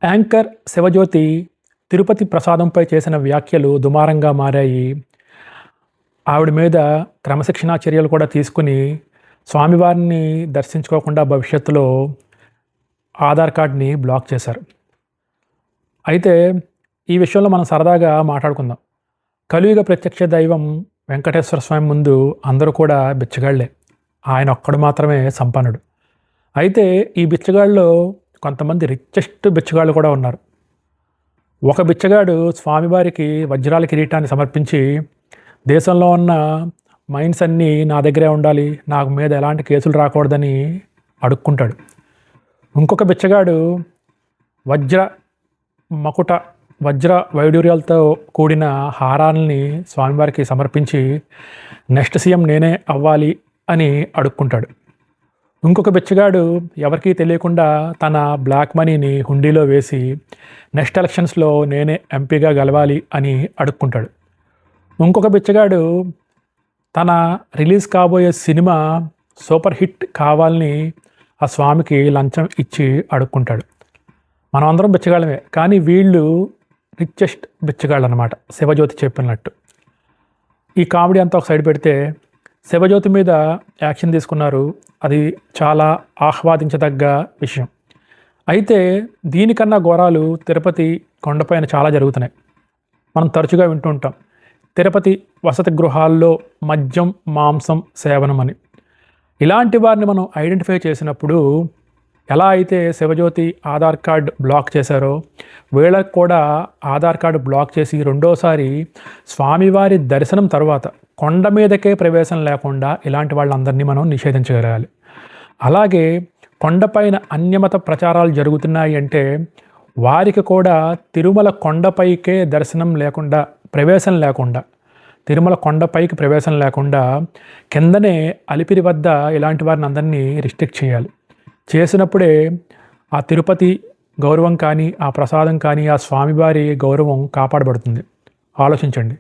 Anchor Shivajyothi Tirupati ప్రసాదంపై చేసిన వ్యాఖ్యలు దుమారంగా మారాయి. ఆవిడ మీద క్రమశిక్షణా చర్యలు కూడా తీసుకుని స్వామివారిని దర్శించుకోకుండా భవిష్యత్తులో ఆధార్ కార్డ్ని బ్లాక్ చేశారు. అయితే ఈ విషయంలో మనం సరదాగా మాట్లాడుకుందాం. కలియుగ ప్రత్యక్ష దైవం వెంకటేశ్వర స్వామి ముందు అందరూ కూడా బిచ్చగాళ్లే. ఆయన ఒక్కడు మాత్రమే సంపన్నుడు. అయితే ఈ బిచ్చగాళ్ళలో కొంతమంది రిచెస్ట్ బిచ్చగాళ్ళు కూడా ఉన్నారు. ఒక బిచ్చగాడు స్వామివారికి వజ్రాల కిరీటాన్ని సమర్పించి దేశంలో ఉన్న మైన్స్ అన్నీ నా దగ్గరే ఉండాలి, నాకు మీద ఎలాంటి కేసులు రాకూడదని అడుక్కుంటాడు. ఇంకొక బిచ్చగాడు వజ్ర వైడూర్యాలతో కూడిన హారాలని స్వామివారికి సమర్పించి నెక్స్ట్ సీఎం నేనే అవ్వాలి అని అడుక్కుంటాడు. ఇంకొక బిచ్చగాడు ఎవరికీ తెలియకుండా తన బ్లాక్ మనీని హుండీలో వేసి నెక్స్ట్ ఎలక్షన్స్లో నేనే ఎంపీగా గెలవాలి అని అడుక్కుంటాడు. ఇంకొక బిచ్చగాడు తన రిలీజ్ కాబోయే సినిమా సూపర్ హిట్ కావాలని ఆ స్వామికి లంచం ఇచ్చి అడుక్కుంటాడు. మనం అందరం బిచ్చగాళ్ళమే, కానీ వీళ్ళు రిచెస్ట్ బిచ్చగాళ్ళు అన్నమాట, శివజ్యోతి చెప్పినట్టు. ఈ కామెడీ అంతా ఒక సైడ్ పెడితే శివజ్యోతి మీద యాక్షన్ తీసుకున్నారు. అది చాలా ఆహ్వాదించదగ్గ విషయం. అయితే దీనికన్నా ఘోరాలు తిరుపతి కొండపైన చాలా జరుగుతున్నాయి. మనం తరచుగా వింటూ ఉంటాం, తిరుపతి వసతి గృహాల్లో మద్యం మాంసం సేవనం అని. ఇలాంటి వారిని మనం ఐడెంటిఫై చేసినప్పుడు ఎలా అయితే శివజ్యోతి ఆధార్ కార్డ్ బ్లాక్ చేశారో వీళ్ళకు కూడా ఆధార్ కార్డు బ్లాక్ చేసి రెండోసారి స్వామివారి దర్శనం తర్వాత కొండ మీదకే ప్రవేశం లేకుండా ఇలాంటి వాళ్ళందరినీ మనం నిషేధించగలగాలి. అలాగే కొండపైన అన్యమత ప్రచారాలు జరుగుతున్నాయి అంటే వారికి కూడా తిరుమల కొండపైకే దర్శనం లేకుండా ప్రవేశం లేకుండా తిరుమల కొండపైకి ప్రవేశం లేకుండా కిందనే అలిపిరి వద్ద ఇలాంటి వారిని అందరినీ రిస్ట్రిక్ట్ చేయాలి. చేసినప్పుడే ఆ తిరుపతి గౌరవం కానీ ఆ ప్రసాదం కానీ ఆ స్వామివారి గౌరవం కాపాడబడుతుంది. ఆలోచించండి.